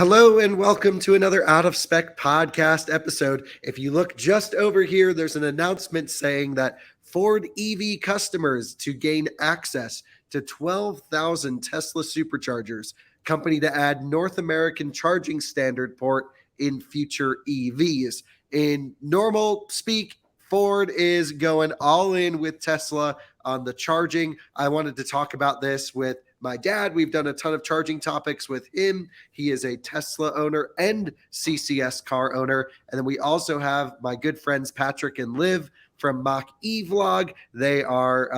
Hello and welcome to another Out of Spec podcast episode. If you look just over here, there's an announcement saying that Ford EV customers to gain access to 12,000 Tesla Superchargers, company to add North American charging standard port in future EVs. In normal speak, Ford is going all in with Tesla on the charging. I wanted to talk about this with my dad. We've done a ton of charging topics with him. He is a Tesla owner and CCS car owner. And then we also have my good friends Patrick and Liv from Mach E Vlog. They are,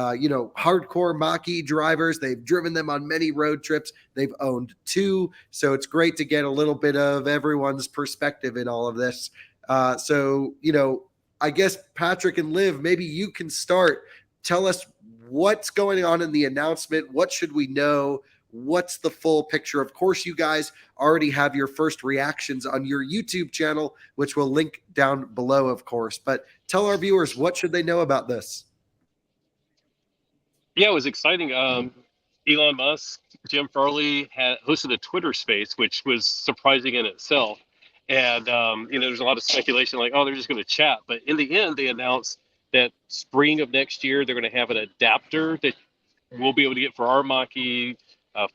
hardcore Mach E drivers. They've driven them on many road trips. They've owned two. So it's great to get a little bit of everyone's perspective in all of this. I guess Patrick and Liv, maybe you can start. Tell us what's going on in the announcement. What should we know? What's the full picture? Of course, you guys already have your first reactions on your YouTube channel, which we'll link down below, of course. But tell our viewers, what should they know about this? Yeah, it was exciting. Elon Musk, Jim Farley had hosted a Twitter space, which was surprising in itself. And, there's a lot of speculation like, oh, they're just going to chat. But in the end, they announced that spring of next year, they're going to have an adapter that we'll be able to get for our Mach-E.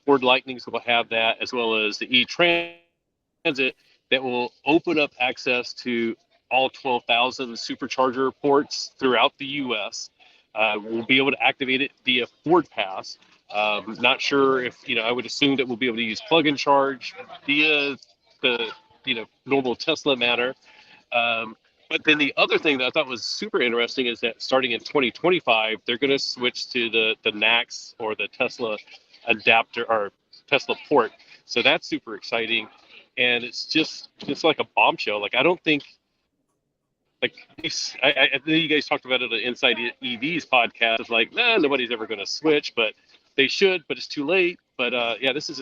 Ford Lightnings will have that, as well as the E-Transit that will open up access to all 12,000 supercharger ports throughout the U.S. We'll be able to activate it via Ford Pass. Not sure if, I would assume that we'll be able to use plug and charge via the, normal Tesla manner. But then the other thing that I thought was super interesting is that starting in 2025, they're going to switch to the NACS or the Tesla adapter or Tesla port. So that's super exciting. And it's just like a bombshell. Like, I don't think, like, I think you guys talked about it on the Inside EVs podcast. It's like, nobody's ever going to switch, but they should, but it's too late. But this is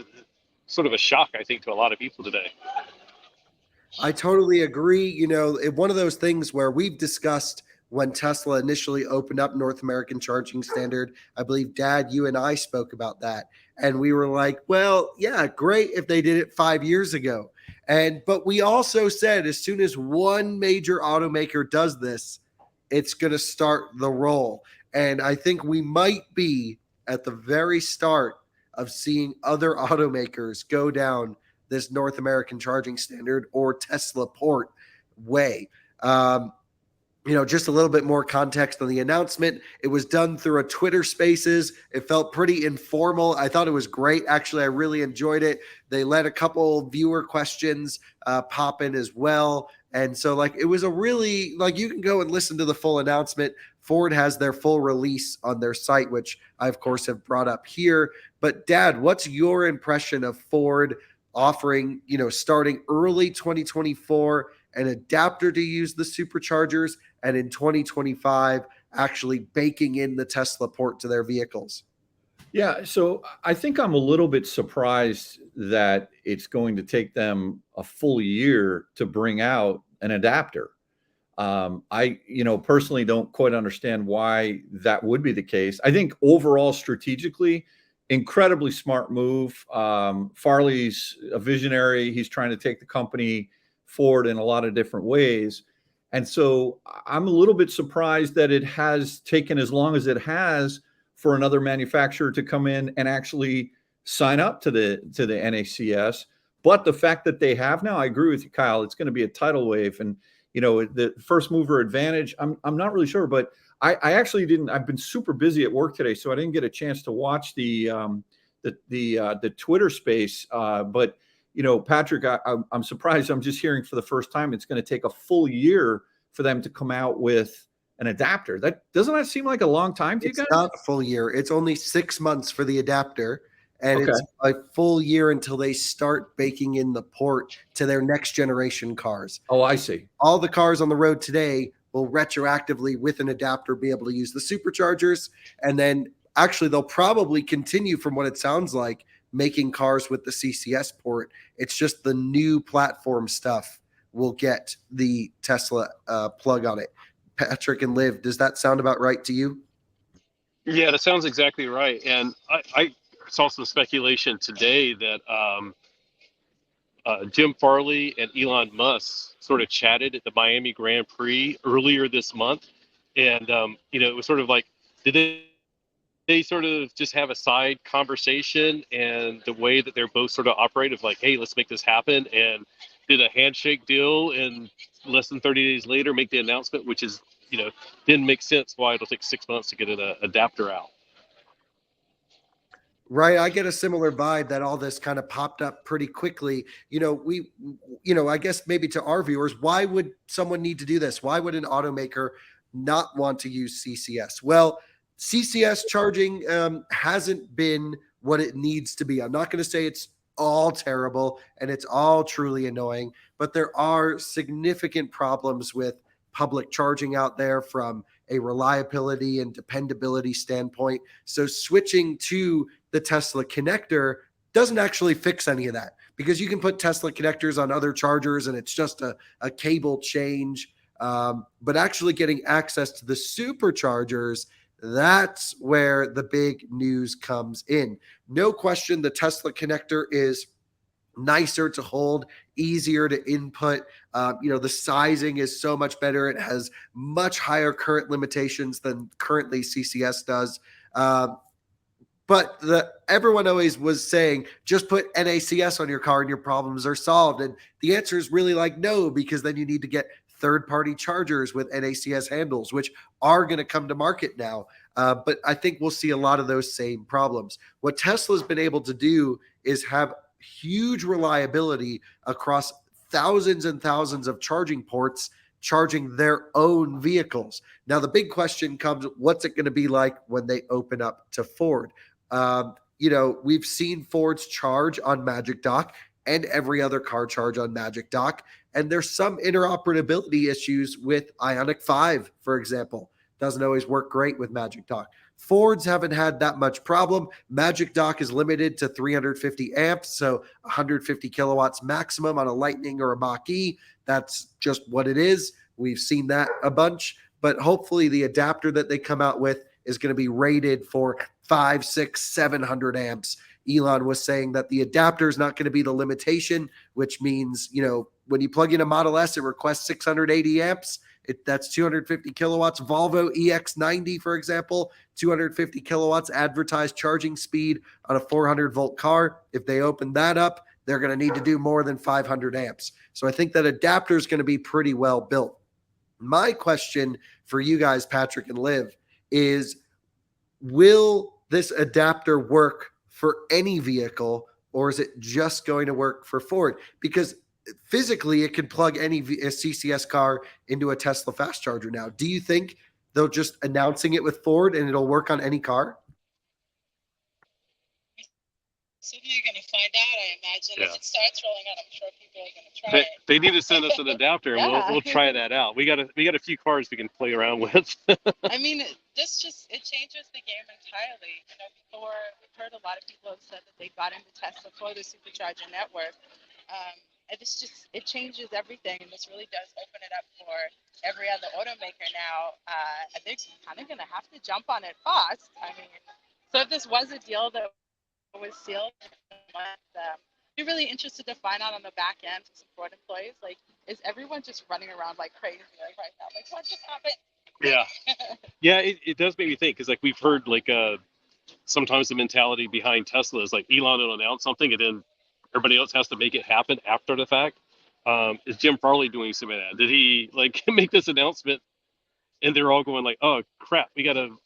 sort of a shock, I think, to a lot of people today. I totally agree. One of those things where we've discussed when Tesla initially opened up North American charging standard. I believe, Dad, you and I spoke about that. And we were like, well, yeah, great if they did it 5 years ago. But we also said as soon as one major automaker does this, it's going to start the roll. And I think we might be at the very start of seeing other automakers go down this North American charging standard or Tesla port way. Just a little bit more context on the announcement. It was done through a Twitter Spaces. It felt pretty informal. I thought it was great. Actually, I really enjoyed it. They let a couple viewer questions pop in as well. And so, it was a really, you can go and listen to the full announcement. Ford has their full release on their site, which I, of course, have brought up here. But, Dad, what's your impression of Ford offering, starting early 2024, an adapter to use the superchargers, and in 2025, actually baking in the Tesla port to their vehicles? Yeah, so I think I'm a little bit surprised that it's going to take them a full year to bring out an adapter. I personally don't quite understand why that would be the case. I think overall, strategically, incredibly smart move. Farley's a visionary. He's trying to take the company forward in a lot of different ways. And so I'm a little bit surprised that it has taken as long as it has for another manufacturer to come in and actually sign up to the NACS. But the fact that they have now, I agree with you, Kyle, it's going to be a tidal wave. And, the first mover advantage, I'm not really sure, but I actually didn't. I've been super busy at work today, so I didn't get a chance to watch the Twitter space. But Patrick, I'm surprised. I'm just hearing for the first time it's going to take a full year for them to come out with an adapter. Doesn't that seem like a long time to you guys? It's not a full year. It's only 6 months for the adapter, and It's a full year until they start baking in the port to their next generation cars. Oh, I see. All the cars on the road today will retroactively, with an adapter, be able to use the superchargers. And then actually they'll probably continue, from what it sounds like, making cars with the CCS port. It's just the new platform stuff will get the Tesla plug on it. Patrick and Liv, does that sound about right to you? Yeah, that sounds exactly right. And I saw some speculation today that Jim Farley and Elon Musk sort of chatted at the Miami Grand Prix earlier this month, and it was sort of like, did they sort of just have a side conversation, and the way that they're both sort of operate of like, hey, let's make this happen, and did a handshake deal, and less than 30 days later make the announcement, which is, didn't make sense why it'll take 6 months to get an adapter out. Right. I get a similar vibe that all this kind of popped up pretty quickly. I guess maybe to our viewers, why would someone need to do this? Why would an automaker not want to use CCS? Well, CCS charging hasn't been what it needs to be. I'm not going to say it's all terrible and it's all truly annoying, but there are significant problems with public charging out there from a reliability and dependability standpoint. So switching to the Tesla connector doesn't actually fix any of that, because you can put Tesla connectors on other chargers and it's just a cable change. But actually getting access to the superchargers, that's where the big news comes in. No question, the Tesla connector is nicer to hold, easier to input. The sizing is so much better. It has much higher current limitations than currently CCS does. But everyone always was saying, just put NACS on your car and your problems are solved. And the answer is really like no, because then you need to get third-party chargers with NACS handles, which are going to come to market now. But I think we'll see a lot of those same problems. What Tesla's been able to do is have huge reliability across thousands and thousands of charging ports, charging their own vehicles. Now, the big question comes, what's it going to be like when they open up to Ford? We've seen Ford's charge on Magic Dock and every other car charge on Magic Dock. And there's some interoperability issues with Ioniq 5, for example. Doesn't always work great with Magic Dock. Fords haven't had that much problem. Magic Dock is limited to 350 amps, so 150 kilowatts maximum on a Lightning or a Mach-E. That's just what it is. We've seen that a bunch, but hopefully the adapter that they come out with is going to be rated for 500, 600, 700 amps. Elon was saying that the adapter is not going to be the limitation, which means, when you plug in a Model S, it requests 680 amps. That's 250 kilowatts. Volvo EX90, for example, 250 kilowatts advertised charging speed on a 400 volt car. If they open that up, they're going to need to do more than 500 amps. So I think that adapter is going to be pretty well built. My question for you guys, Patrick and Liv, is will this adapter work for any vehicle, or is it just going to work for Ford? Because physically it can plug a CCS car into a Tesla fast charger now. Do you think they'll just announcing it with Ford and it'll work on any car? So you're going to find out, I imagine. Yeah. As it starts rolling out, I'm sure people are going to try it. They need to send us an adapter, and Yeah. we'll try that out. We got a few cars we can play around with. I mean, it changes the game entirely. Before, we've heard a lot of people have said that they got into Tesla for the Supercharger network. It changes everything, and this really does open it up for every other automaker now. I think they're kind of going to have to jump on it fast. I mean, so if this was a deal that was sealed, be really interested to find out on the back end from some Ford employees, like, is everyone just running around like crazy right now? Like, what just happened? Yeah, it does make me think, because like we've heard sometimes the mentality behind Tesla is like Elon will announce something and then everybody else has to make it happen after the fact. Is Jim Farley doing some of that? Did he make this announcement and they're all going like, oh crap, we got to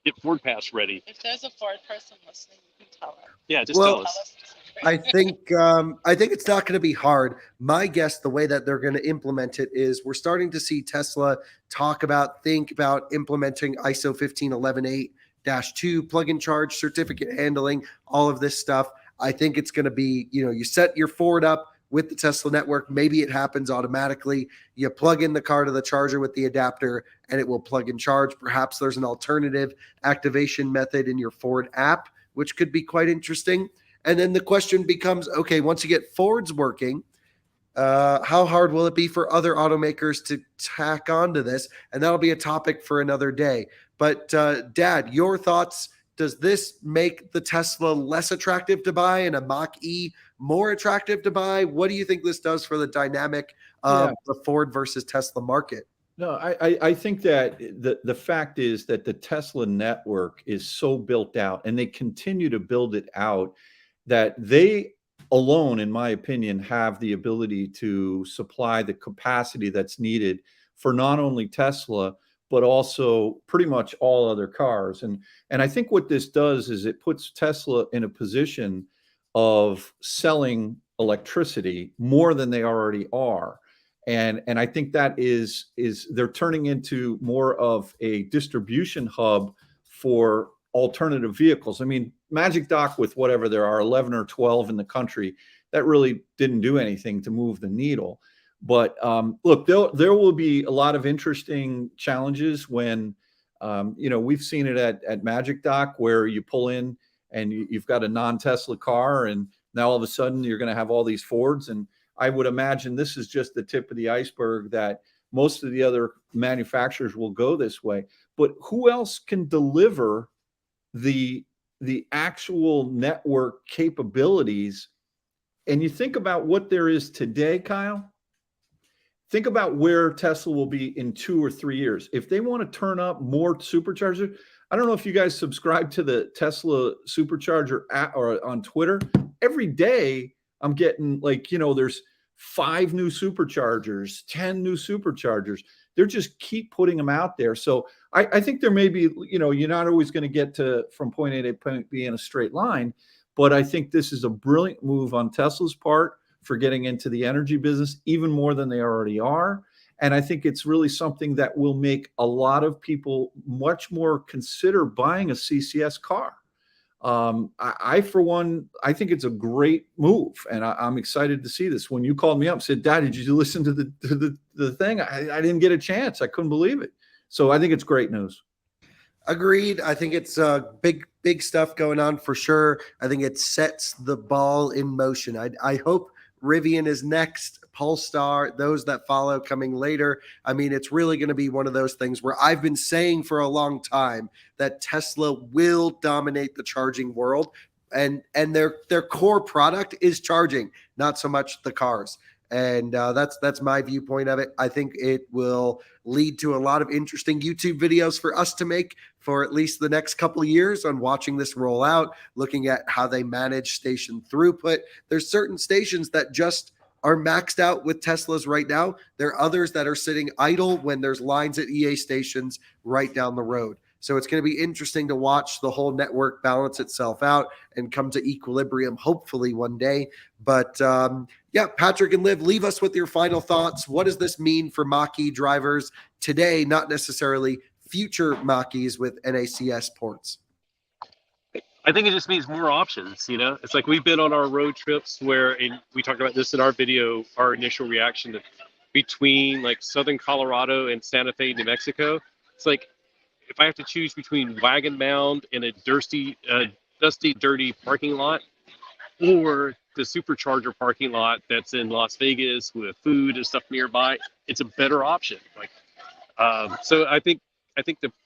get Ford Pass ready? If there's a Ford person listening, you can tell her. Yeah, just tell us. I think it's not going to be hard. My guess, the way that they're going to implement it is we're starting to see Tesla think about implementing ISO 15118-2 plug-in charge, certificate handling, all of this stuff. I think it's going to be, you set your Ford up with the Tesla network. Maybe it happens automatically. You plug in the car to the charger with the adapter and it will plug and charge. Perhaps there's an alternative activation method in your Ford app, which could be quite interesting. And then the question becomes, okay, once you get Fords working, how hard will it be for other automakers to tack onto this? And that'll be a topic for another day. But Dad, your thoughts, Does this make the Tesla less attractive to buy and a Mach-E more attractive to buy? What do you think this does for the dynamic of the Ford versus Tesla market? No, I think that the fact is that the Tesla network is so built out, and they continue to build it out, that they alone, in my opinion, have the ability to supply the capacity that's needed for not only Tesla, but also pretty much all other cars. And I think what this does is it puts Tesla in a position of selling electricity more than they already are. And I think that is they're turning into more of a distribution hub for alternative vehicles. I mean, Magic Dock, with whatever there are 11 or 12 in the country, that really didn't do anything to move the needle. But look, there will be a lot of interesting challenges when we've seen it at Magic Dock, where you pull in and you've got a non-Tesla car, and now all of a sudden you're going to have all these Fords. And I would imagine this is just the tip of the iceberg, that most of the other manufacturers will go this way. But who else can deliver the actual network capabilities? And you think about what there is today, Kyle. Think about where Tesla will be in 2 or 3 years. If they want to turn up more superchargers, I don't know if you guys subscribe to the Tesla Supercharger app or on Twitter. Every day I'm getting there's 5 new superchargers, 10 new superchargers. They're just keep putting them out there. So I think there may be, you're not always going to get to from point A to point B in a straight line, but I think this is a brilliant move on Tesla's part for getting into the energy business even more than they already are. And I think it's really something that will make a lot of people much more consider buying a CCS car. I for one, I think it's a great move, and I'm excited to see this. When you called me up and said, "Dad, did you listen to the thing?" I didn't get a chance. I couldn't believe it. So I think it's great news. Agreed. I think it's big stuff going on for sure. I think it sets the ball in motion. I hope Rivian is next, Polestar, those that follow coming later. I mean, it's really going to be one of those things where I've been saying for a long time that Tesla will dominate the charging world, and their core product is charging, not so much the cars. And that's my viewpoint of it. I think it will lead to a lot of interesting YouTube videos for us to make for at least the next couple of years on watching this roll out, looking at how they manage station throughput. There's certain stations that just are maxed out with Teslas right now. There are others that are sitting idle when there's lines at EA stations right down the road. So it's going to be interesting to watch the whole network balance itself out and come to equilibrium, hopefully one day. But yeah, Patrick and Liv, leave us with your final thoughts. What does this mean for Mach-E drivers today, not necessarily future Mach-E's with NACS ports? I think it just means more options. It's like we've been on our road trips where, and we talked about this in our video, our initial reaction to between like Southern Colorado and Santa Fe, New Mexico. It's like, if I have to choose between Wagon Mound and a dusty, dirty parking lot, or the Supercharger parking lot that's in Las Vegas with food and stuff nearby, it's a better option. So I think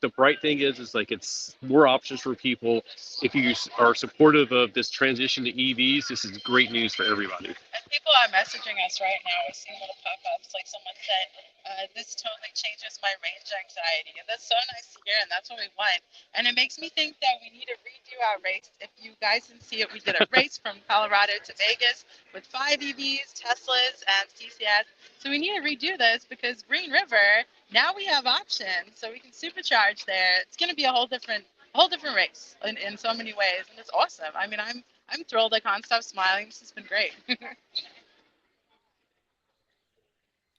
the bright thing is like it's more options for people. If you are supportive of this transition to EVs, this is great news for everybody. And people are messaging us right now. We're seeing little pop-ups, like someone said, this totally changes my range anxiety. And that's so nice to hear, and that's what we want. And it makes me think that we need to redo our race. If you guys can see it, we did a race from Colorado to Vegas with 5 EVs, Teslas, and CCS. So we need to redo this because Green River, now we have options, so we can supercharge there. It's going to be a whole different race in so many ways, and it's awesome. I mean, I'm thrilled. I can't stop smiling. This has been great.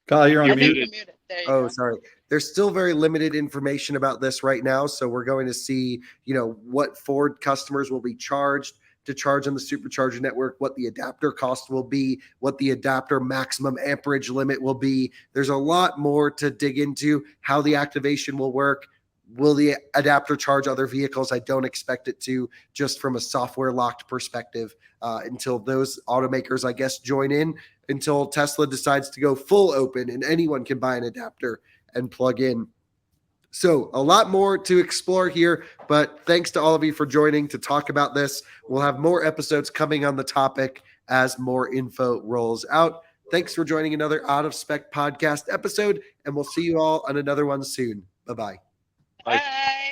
Kyle, you're You're unmuted. muted. There you go. Sorry. There's still very limited information about this right now, so we're going to see, what Ford customers will be charged to charge on the Supercharger network, what the adapter cost will be, what the adapter maximum amperage limit will be. There's a lot more to dig into, how the activation will work. Will the adapter charge other vehicles? I don't expect it to, just from a software locked perspective, until those automakers, I guess, join in, until Tesla decides to go full open and anyone can buy an adapter and plug in. So a lot more to explore here, but thanks to all of you for joining to talk about this. We'll have more episodes coming on the topic as more info rolls out. Thanks for joining another Out of Spec podcast episode, and we'll see you all on another one soon. Bye-bye. Bye. Bye.